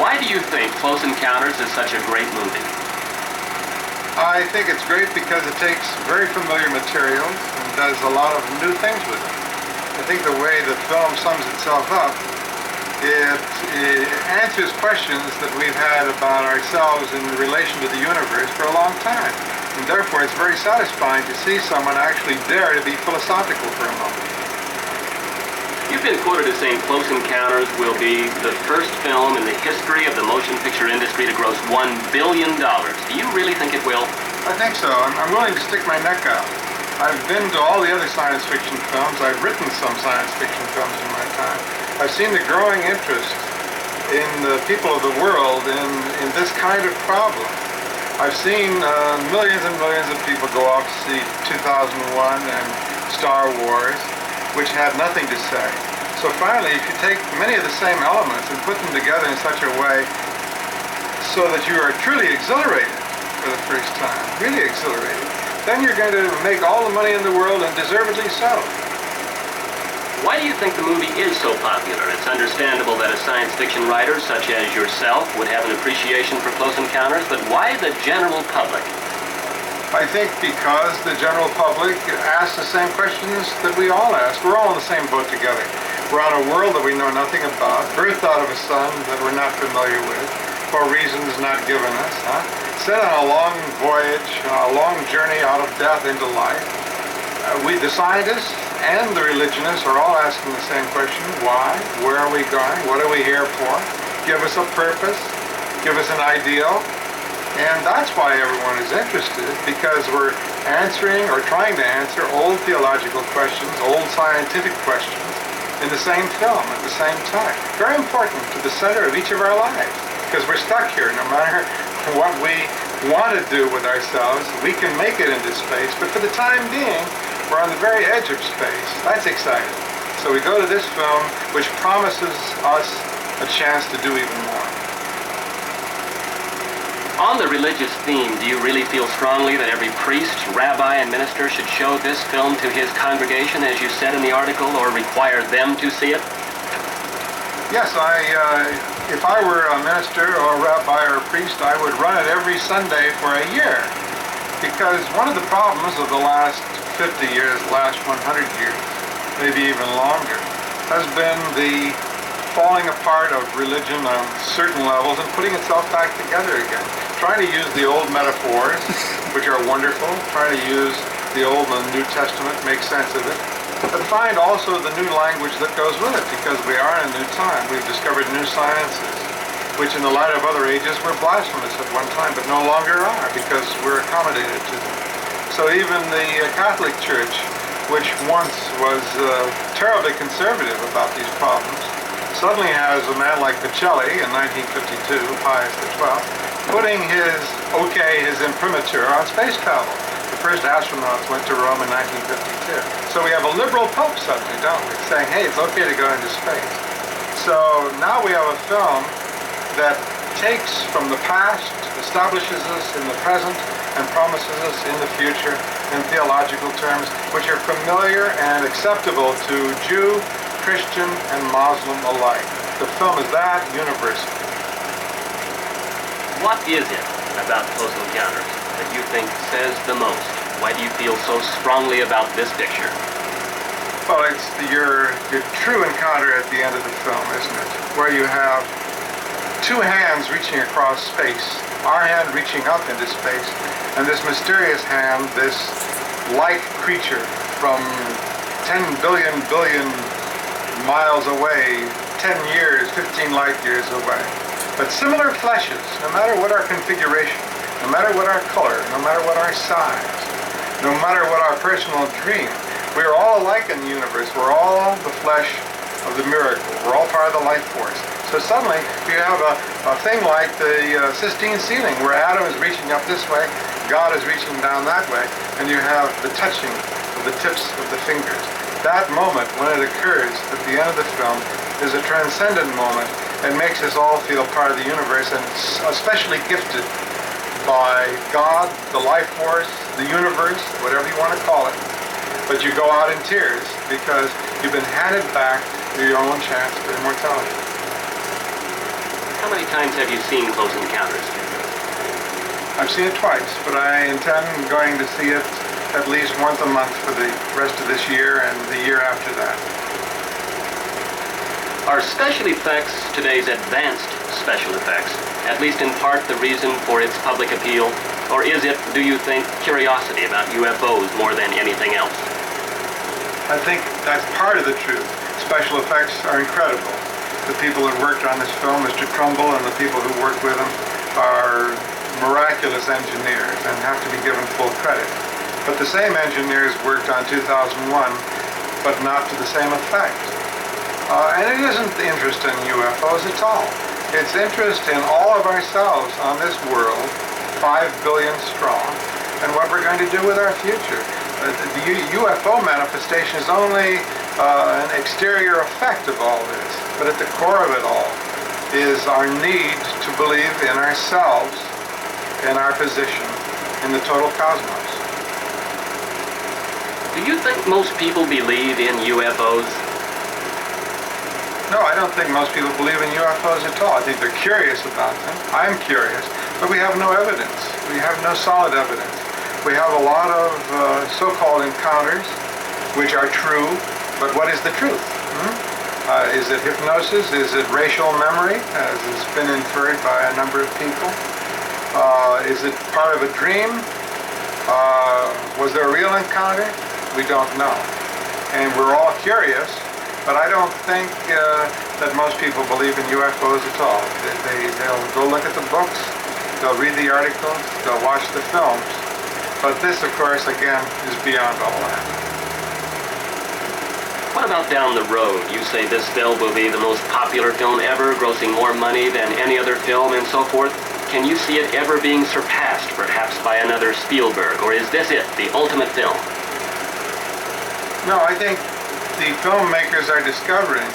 Why do you think Close Encounters is such a great movie? I think it's great because it takes very familiar materials and does a lot of new things with it. I think the way the film sums itself up, it answers questions that we've had about ourselves in relation to the universe for a long time. And therefore it's very satisfying to see someone actually dare to be philosophical for a moment. You've been quoted as saying Close Encounters will be the first film in the history of the motion picture industry to gross $1 billion. Do you really think it will? I think so. I'm willing to stick my neck out. I've been to all the other science fiction films. I've written some science fiction films in my time. I've seen the growing interest in the people of the world in this kind of problem. I've seen millions and millions of people go off to see 2001 and Star Wars, which had nothing to say. So finally, if you take many of the same elements and put them together in such a way so that you are truly exhilarated for the first time, really exhilarated, then you're going to make all the money in the world, and deservedly so. Why do you think the movie is so popular? It's understandable that a science fiction writer such as yourself would have an appreciation for Close Encounters, but why the general public? I think because the general public asks the same questions that we all ask. We're all in the same boat together. We're on a world that we know nothing about, birthed out of a sun that we're not familiar with, for reasons not given us, set on a long voyage, a long journey out of death into life. The scientists and the religionists are all asking the same question: why? Where are we going? What are we here for? Give us a purpose. Give us an ideal. And that's why everyone is interested, because we're answering or trying to answer old theological questions, old scientific questions in the same film at the same time. Very important to the center of each of our lives, because we're stuck here. No matter what we want to do with ourselves, we can make it into space, but for the time being, we're on the very edge of space. That's exciting. So we go to this film, which promises us a chance to do even more. On the religious theme, do you really feel strongly that every priest, rabbi, and minister should show this film to his congregation, as you said in the article, or require them to see it? Yes, if I were a minister or a rabbi or a priest, I would run it every Sunday for a year. Because one of the problems of the last 50 years, last 100 years, maybe even longer, has been the falling apart of religion on certain levels and putting itself back together again. Trying to use the old metaphors, which are wonderful, trying to use the Old and New Testament, make sense of it, but find also the new language that goes with it, because we are in a new time. We've discovered new sciences, which in the light of other ages were blasphemous at one time, but no longer are, because we're accommodated to them. So even the Catholic Church, which once was terribly conservative about these problems, suddenly has a man like Pacelli in 1952, Pius XII, putting his imprimatur on space travel. The first astronauts went to Rome in 1952. So we have a liberal pope suddenly, don't we, saying, hey, it's okay to go into space. So now we have a film that takes from the past, establishes us in the present, and promises us in the future in theological terms, which are familiar and acceptable to Jew, Christian, and Muslim alike. The film is that universal. What is it about Close Encounters that you think says the most? Why do you feel so strongly about this picture? Well, it's your true encounter at the end of the film, isn't it? Where you have two hands reaching across space, our hand reaching up into space, and this mysterious hand, this light creature from 10 billion miles away, 10 years, 15 light years away. But similar fleshes, no matter what our configuration, no matter what our color, no matter what our size, no matter what our personal dream, we are all alike in the universe. We're all the flesh of the miracle. We're all part of the life force. So suddenly you have a thing like the Sistine ceiling, where Adam is reaching up this way, God is reaching down that way, and you have the touching of the tips of the fingers. That moment, when it occurs at the end of the film, is a transcendent moment and makes us all feel part of the universe, and especially gifted by God, the life force, the universe, whatever you want to call it. But you go out in tears because you've been handed back your own chance for immortality. How many times have you seen Close Encounters? I've seen it twice, but I intend going to see it at least once a month for the rest of this year and the year after that. Are special effects, today's advanced special effects, at least in part the reason for its public appeal? Or is it, do you think, curiosity about UFOs more than anything else? I think that's part of the truth. Special effects are incredible. The people that worked on this film, Mr. Trumbull, and the people who worked with him are miraculous engineers and have to be given full credit. But the same engineers worked on 2001, but not to the same effect. And it isn't interest in UFOs at all. It's interest in all of ourselves on this world, 5 billion strong, and what we're going to do with our future. The UFO manifestation is only an exterior effect of all this, but at the core of it all is our need to believe in ourselves, in our position in the total cosmos. Do you think most people believe in UFOs? No, I don't think most people believe in UFOs at all. I think they're curious about them. I'm curious, but we have no evidence. We have no solid evidence. We have a lot of so-called encounters, which are true, but what is the truth? Is it hypnosis? Is it racial memory, as has been inferred by a number of people? Is it part of a dream? Was there a real encounter? We don't know. And we're all curious, but I don't think that most people believe in UFOs at all. They'll go look at the books, they'll read the articles, they'll watch the films. But this, of course, again, is beyond all that. What about down the road? You say this film will be the most popular film ever, grossing more money than any other film and so forth. Can you see it ever being surpassed, perhaps by another Spielberg, or is this it, the ultimate film? No, I think the filmmakers are discovering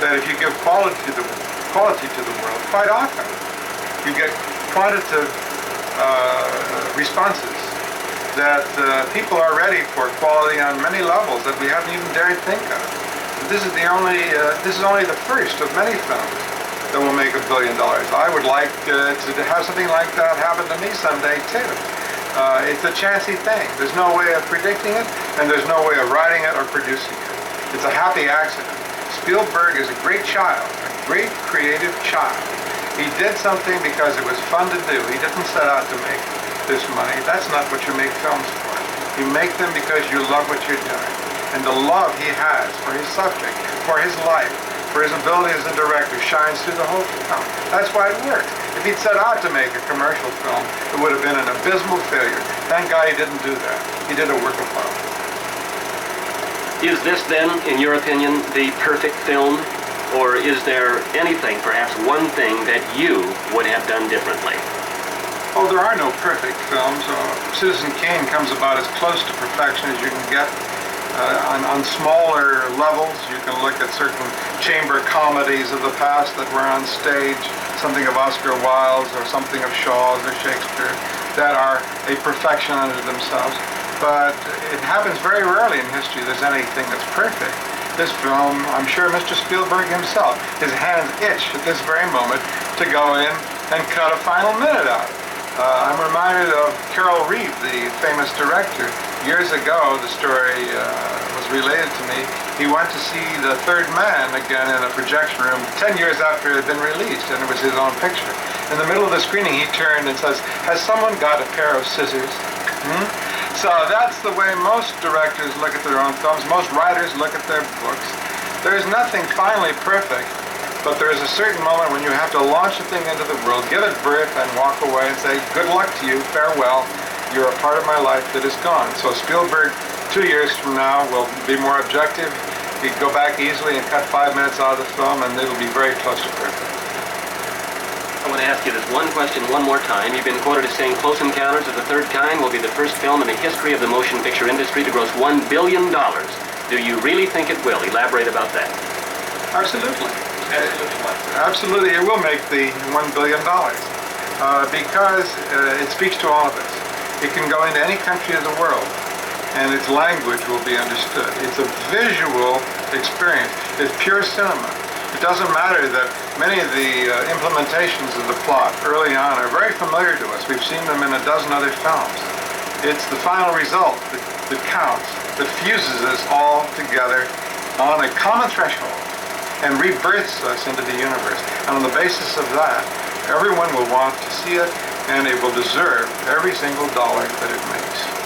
that if you give quality to the world, quite often you get quantitative responses. That people are ready for quality on many levels that we haven't even dared think of. This is only the first of many films that will make $1 billion. I would like to have something like that happen to me someday too. It's a chancy thing. There's no way of predicting it, and there's no way of writing it or producing it. It's a happy accident. Spielberg is a great child, a great creative child. He did something because it was fun to do. He didn't set out to make this money. That's not what you make films for. You make them because you love what you're doing. And the love he has for his subject, for his life, for his ability as a director shines through the whole film. That's why it works. If he'd set out to make a commercial film, it would have been an abysmal failure. Thank God he didn't do that. He did a work of art. Is this then, in your opinion, the perfect film? Or is there anything, perhaps one thing, that you would have done differently? Oh, there are no perfect films. Citizen Kane comes about as close to perfection as you can get. On smaller levels, you can look at certain chamber comedies of the past that were on stage, something of Oscar Wilde's or something of Shaw's or Shakespeare, that are a perfection unto themselves. But it happens very rarely in history there's anything that's perfect. This film, I'm sure Mr. Spielberg himself, his hands itch at this very moment to go in and cut a final minute out. I'm reminded of Carol Reed, the famous director. Years ago, the story was related to me. He went to see The Third Man again in a projection room 10 years after it had been released, and it was his own picture. In the middle of the screening, he turned and says, "Has someone got a pair of scissors?" So that's the way most directors look at their own films. Most writers look at their books. There's nothing finally perfect. But there is a certain moment when you have to launch a thing into the world, give it birth, and walk away and say, good luck to you, farewell, you're a part of my life that is gone. So Spielberg, 2 years from now, will be more objective. He'd go back easily and cut 5 minutes out of the film, and it'll be very close to perfect. I want to ask you this one question one more time. You've been quoted as saying Close Encounters of the Third Kind will be the first film in the history of the motion picture industry to gross $1 billion. Do you really think it will? Elaborate about that. Absolutely. Absolutely, it will make the $1 billion because it speaks to all of us. It can go into any country of the world and its language will be understood. It's a visual experience. It's pure cinema. It doesn't matter that many of the implementations of the plot early on are very familiar to us. We've seen them in a dozen other films. It's the final result that counts, that fuses us all together on a common threshold and rebirths us into the universe. And on the basis of that, everyone will want to see it, and it will deserve every single dollar that it makes.